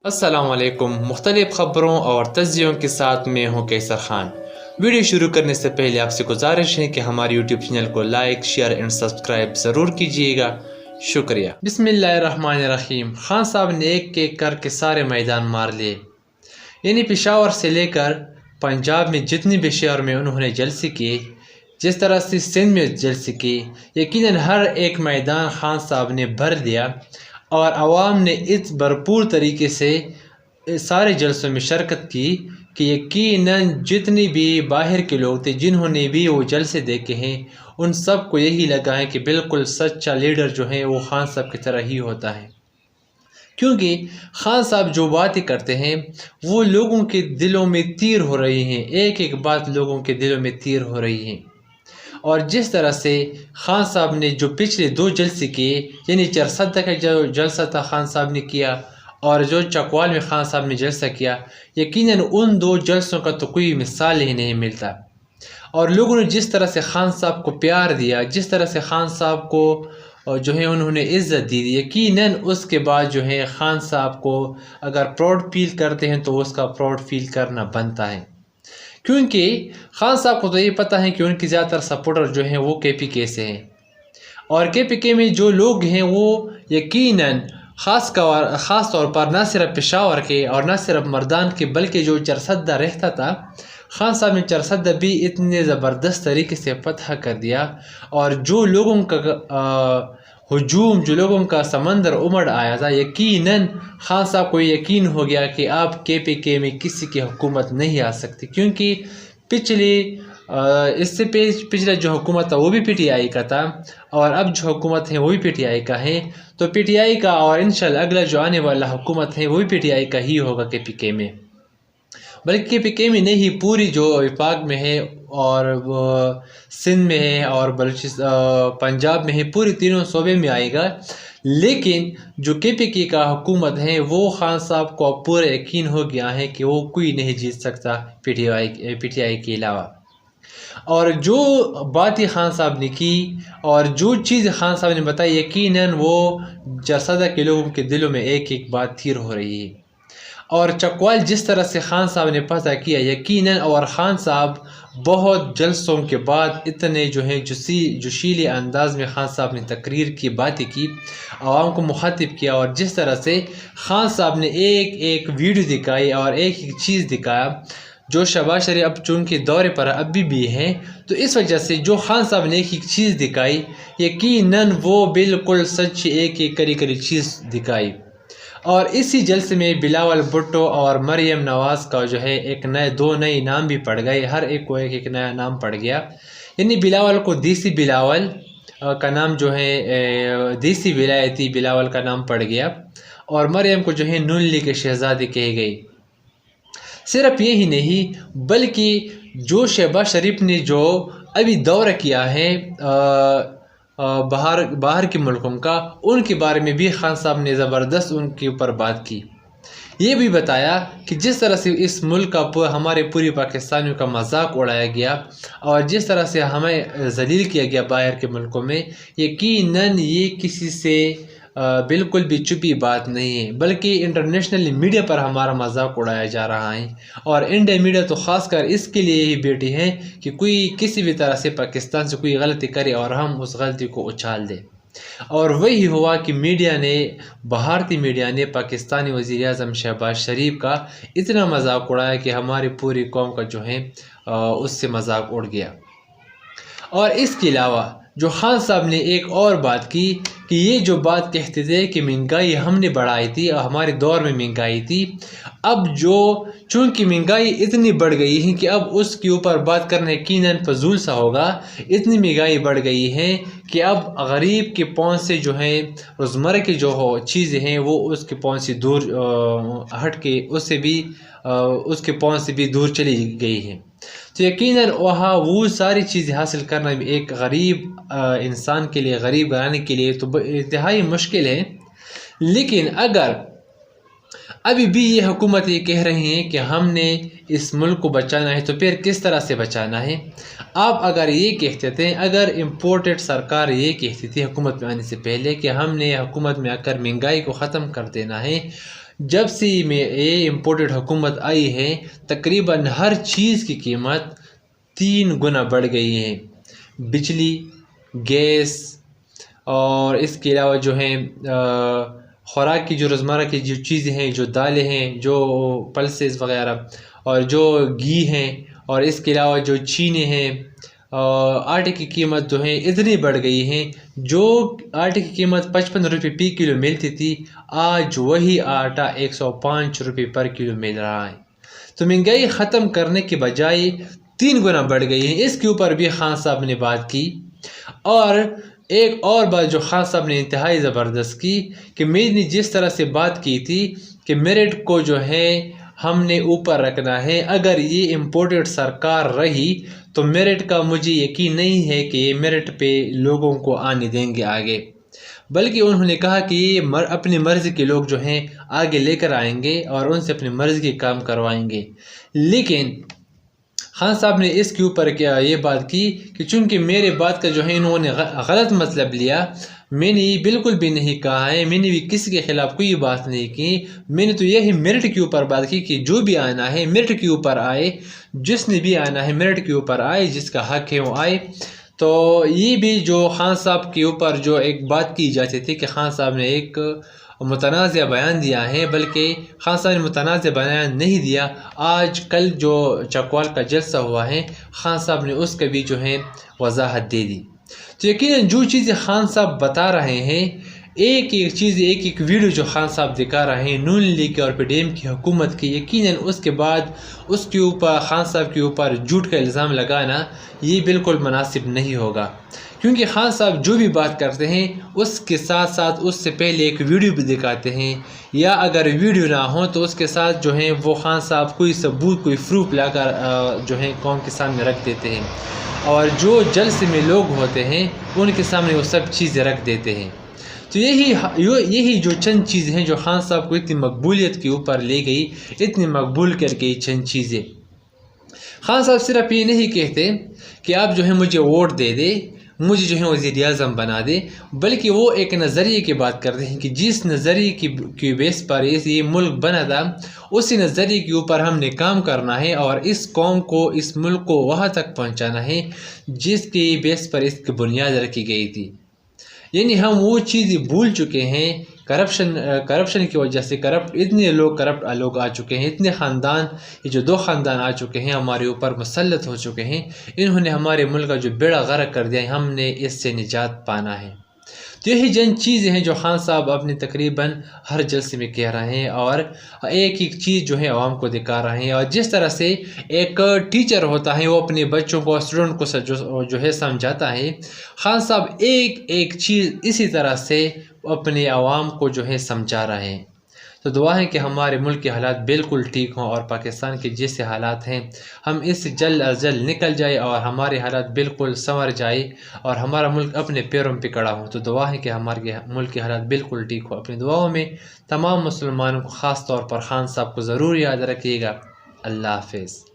السلام علیکم۔ مختلف خبروں اور تجزیوں کے ساتھ میں ہوں کیسر خان۔ ویڈیو شروع کرنے سے پہلے آپ سے گزارش ہے کہ ہمارے یوٹیوب چینل کو لائک، شیئر اینڈ سبسکرائب ضرور کیجیے گا، شکریہ۔ بسم اللہ الرحمن الرحیم۔ خان صاحب نے ایک ایک کر کے سارے میدان مار لیے، یعنی پشاور سے لے کر پنجاب میں جتنی بھی شہر میں انہوں نے جلسے کیے، جس طرح سے سندھ میں جلسے کیے، یقیناً ہر ایک میدان خان صاحب نے بھر دیا اور عوام نے اس بھرپور طریقے سے سارے جلسوں میں شرکت کی کہ یقیناً جتنی بھی باہر کے لوگ تھے جنہوں نے بھی وہ جلسے دیکھے ہیں، ان سب کو یہی لگا ہے کہ بالکل سچا لیڈر جو ہے وہ خان صاحب کی طرح ہی ہوتا ہے، کیونکہ خان صاحب جو باتیں کرتے ہیں وہ لوگوں کے دلوں میں تیر ہو رہی ہیں، ایک ایک بات لوگوں کے دلوں میں تیر ہو رہی ہیں۔ اور جس طرح سے خان صاحب نے جو پچھلے 2 جلسے کیے، یعنی چرسدہ کا جو جلسہ تھا خان صاحب نے کیا اور جو چکوال میں خان صاحب نے جلسہ کیا، یقیناً ان 2 جلسوں کا تو کوئی مثال ہی نہیں ملتا۔ اور لوگوں نے جس طرح سے خان صاحب کو پیار دیا، جس طرح سے خان صاحب کو جو ہے انہوں نے عزت دی، یقیناً اس کے بعد جو ہے خان صاحب کو اگر پراؤڈ فیل کرتے ہیں تو اس کا پراؤڈ فیل کرنا بنتا ہے، کیونکہ خان صاحب کو تو یہ پتہ ہے کہ ان کی زیادہ تر سپورٹر جو ہیں وہ کے پی کے سے ہیں، اور کے پی کے میں جو لوگ ہیں وہ یقیناً خاص طور پر نہ صرف پشاور کے اور نہ صرف مردان کے بلکہ جو چرسدہ رہتا تھا، خان صاحب نے چرسدہ بھی اتنے زبردست طریقے سے فتح کر دیا، اور جو لوگوں کا ہجوم، جو لوگوں کا سمندر امڑ آیا تھا، یقیناً خان صاحب کو یقین ہو گیا کہ اب کے پی کے میں کسی کی حکومت نہیں آ سکتی، کیونکہ اس سے پچھلا جو حکومت تھا وہ بھی پی ٹی آئی کا تھا، اور اب جو حکومت ہے وہ بھی پی ٹی آئی کا ہے، تو پی ٹی آئی کا اور انشاءاللہ اگلا جو آنے والا حکومت ہے وہ بھی پی ٹی آئی کا ہی ہوگا کے پی کے میں، بلکہ کے پی کے میں نہیں، پوری جو وفاق میں ہے اور وہ سندھ میں ہے اور پنجاب میں ہے، پوری تینوں صوبے میں آئے گا۔ لیکن جو کے پی کے کا حکومت ہے وہ خان صاحب کو پورا یقین ہو گیا ہے کہ وہ کوئی نہیں جیت سکتا پی ٹی آئی کے علاوہ۔ اور جو باتیں خان صاحب نے کی اور جو چیز خان صاحب نے بتائی، یقیناً وہ چرسدہ کے لوگوں کے دلوں میں ایک ایک بات تیر ہو رہی ہے، اور چکوال جس طرح سے خان صاحب نے فتح کیا، یقیناً اور خان صاحب بہت جلسوں کے بعد اتنے جو ہیں جوشیلے انداز میں خان صاحب نے تقریر کی، باتیں کی، عوام کو مخاطب کیا، اور جس طرح سے خان صاحب نے ایک ایک ویڈیو دکھائی اور ایک ایک چیز دکھایا، جو شہباز شریف اب چونکہ دورے پر ابھی بھی ہیں، تو اس وجہ سے جو خان صاحب نے ایک ایک چیز دکھائی، یقیناً وہ بالکل سچ ایک ایک کری چیز دکھائی۔ اور اسی جلسے میں بلاول بھٹو اور مریم نواز کا جو ہے دو نئے نام بھی پڑ گئے، ہر ایک کو ایک ایک نیا نام پڑ گیا، یعنی بلاول کو دیسی بلاول کا نام جو ہے دیسی ولایتی بلاول کا نام پڑ گیا، اور مریم کو جو ہے نون لیگ کے شہزادی کہے گئی۔ صرف یہی نہیں بلکہ جو شہباز شریف نے جو ابھی دورہ کیا ہے باہر کے ملکوں کا، ان کے بارے میں بھی خان صاحب نے زبردست ان کے اوپر بات کی، یہ بھی بتایا کہ جس طرح سے اس ملک کا ہمارے پوری پاکستانیوں کا مذاق اڑایا گیا اور جس طرح سے ہمیں ذلیل کیا گیا باہر کے ملکوں میں، یقیناً یہ کسی سے بالکل بھی چھپی بات نہیں ہے، بلکہ انٹرنیشنل میڈیا پر ہمارا مذاق اڑایا جا رہا ہے، اور انڈیا میڈیا تو خاص کر اس کے لیے ہی بیٹھی ہے کہ کوئی کسی بھی طرح سے پاکستان سے کوئی غلطی کرے اور ہم اس غلطی کو اچھال دیں، اور وہی ہوا کہ بھارتی میڈیا نے پاکستانی وزیر اعظم شہباز شریف کا اتنا مذاق اڑایا کہ ہماری پوری قوم کا جو ہے اس سے مذاق اڑ گیا۔ اور اس کے علاوہ جو خان صاحب نے ایک اور بات کی کہ یہ جو بات کہتے تھے کہ مہنگائی ہم نے بڑھائی تھی اور ہمارے دور میں مہنگائی تھی، اب چونکہ مہنگائی اتنی بڑھ گئی ہے کہ اب اس کے اوپر بات کرنا یقیناً فضول سا ہوگا، اتنی مہنگائی بڑھ گئی ہے کہ اب غریب کے پہنچ سے جو ہے روزمرہ کی جو چیزیں ہیں وہ اس کے پہنچ سے دور ہٹ کے اس کے پہنچ سے بھی دور چلی گئی ہیں، تو یقیناً وہاں وہ ساری چیزیں حاصل کرنا ایک غریب انسان کے لیے، غریب گھرانے کے لیے تو انتہائی مشکل ہے۔ لیکن اگر ابھی بھی یہ حکومت یہ کہہ رہی ہیں کہ ہم نے اس ملک کو بچانا ہے، تو پھر کس طرح سے بچانا ہے؟ آپ اگر یہ کہتے تھے، اگر امپورٹڈ سرکار یہ کہتی تھی حکومت میں آنے سے پہلے کہ ہم نے حکومت میں آ کر مہنگائی کو ختم کر دینا ہے، جب سے یہ امپورٹڈ حکومت آئی ہے تقریباً ہر چیز کی قیمت 3 گنا بڑھ گئی ہے، بجلی، گیس اور اس کے علاوہ جو ہیں خوراک کی جو روزمرہ کی جو چیزیں ہیں، جو دالیں ہیں، جو پلسز وغیرہ، اور جو گھی ہیں، اور اس کے علاوہ جو چینی ہیں، آٹے کی قیمت جو ہے اتنی بڑھ گئی ہیں، جو آٹے کی قیمت 55 روپے فی کلو ملتی تھی، آج وہی آٹا 105 روپے پر کلو مل رہا ہے۔ تو مہنگائی ختم کرنے کے بجائے 3 گنا بڑھ گئی ہے۔ اس کے اوپر بھی خان صاحب نے بات کی، اور ایک اور بات جو خان صاحب نے انتہائی زبردست کی کہ میں نے جس طرح سے بات کی تھی کہ میرٹ کو جو ہے ہم نے اوپر رکھنا ہے، اگر یہ امپورٹڈ سرکار رہی تو میرٹ کا مجھے یقین نہیں ہے کہ یہ میرٹ پہ لوگوں کو آنے دیں گے آگے، بلکہ انہوں نے کہا کہ یہ اپنی مرضی کے لوگ جو ہیں آگے لے کر آئیں گے اور ان سے اپنی مرضی کے کام کروائیں گے۔ لیکن خان صاحب نے اس کے اوپر کیا یہ بات کی کہ چونکہ میرے بات کا جو ہے انہوں نے غلط مطلب لیا، میں نے یہ بالکل بھی نہیں کہا ہے، میں نے بھی کسی کے خلاف کوئی بات نہیں کی، میں نے تو یہی میرٹ کے اوپر بات کی کہ جو بھی آنا ہے میرٹ کے اوپر آئے، جس نے بھی آنا ہے میرٹ کے اوپر آئے، جس کا حق ہے وہ آئے۔ تو یہ بھی جو خان صاحب کے اوپر جو ایک بات کی جاتی تھی کہ خان صاحب نے ایک متنازع بیان دیا ہے، بلکہ خان صاحب نے متنازع بیان نہیں دیا۔ آج کل جو چکوال کا جلسہ ہوا ہے، خان صاحب نے اس کا بھی جو ہے وضاحت دے دی۔ تو یقیناً جو چیزیں خان صاحب بتا رہے ہیں، ایک ایک چیز، ایک ایک ویڈیو جو خان صاحب دکھا رہے ہیں نون لیگ اور پی ڈی ایم کی حکومت کی، یقیناً اس کے بعد اس کے اوپر خان صاحب کے اوپر جھوٹ کا الزام لگانا یہ بالکل مناسب نہیں ہوگا، کیونکہ خان صاحب جو بھی بات کرتے ہیں اس کے ساتھ ساتھ اس سے پہلے ایک ویڈیو بھی دکھاتے ہیں، یا اگر ویڈیو نہ ہو تو اس کے ساتھ جو ہیں وہ خان صاحب کوئی ثبوت، کوئی پروف لا کر جو ہے قوم کے سامنے رکھ دیتے ہیں، اور جو جلسے میں لوگ ہوتے ہیں ان کے سامنے وہ سب چیزیں رکھ دیتے ہیں۔ تو یہی جو چند چیزیں ہیں جو خان صاحب کو اتنی مقبولیت کے اوپر لے گئی، اتنی مقبول کر کے چند چیزیں۔ خان صاحب صرف یہ نہیں کہتے کہ آپ جو ہے مجھے ووٹ دے دے، مجھے جو ہے وزیر اعظم بنا دے، بلکہ وہ ایک نظریے کی بات کرتے ہیں کہ جس نظریے کی بیس پر یہ ملک بنا تھا، اسی نظریے کے اوپر ہم نے کام کرنا ہے اور اس قوم کو، اس ملک کو وہاں تک پہنچانا ہے جس کی بیس پر اس کی بنیاد رکھی گئی تھی۔ یعنی ہم وہ چیزیں بھول چکے ہیں، کرپشن کی وجہ سے اتنے کرپٹ لوگ آ چکے ہیں، اتنے خاندان، یہ جو 2 خاندان آ چکے ہیں ہمارے اوپر مسلط ہو چکے ہیں، انہوں نے ہمارے ملک کا جو بیڑا غرق کر دیا ہے، ہم نے اس سے نجات پانا ہے۔ تو یہی جن چیزیں ہیں جو خان صاحب اپنے تقریباً ہر جلسے میں کہہ رہے ہیں، اور ایک ایک چیز جو ہے عوام کو دکھا رہے ہیں، اور جس طرح سے ایک ٹیچر ہوتا ہے وہ اپنے بچوں کو، اسٹوڈنٹ کو جو ہے سمجھاتا ہے، خان صاحب ایک ایک چیز اسی طرح سے اپنے عوام کو جو ہے سمجھا رہے ہیں۔ تو دعا ہے کہ ہمارے ملک کے حالات بالکل ٹھیک ہوں، اور پاکستان کے جیسے حالات ہیں ہم اس سے جلد از جلد نکل جائے اور ہمارے حالات بالکل سنور جائے اور ہمارا ملک اپنے پیروں پہ کھڑا ہو۔ تو دعا ہے کہ ہمارے ملک کے حالات بالکل ٹھیک ہو۔ اپنی دعاؤں میں تمام مسلمانوں کو، خاص طور پر خان صاحب کو ضرور یاد رکھیے گا۔ اللہ حافظ۔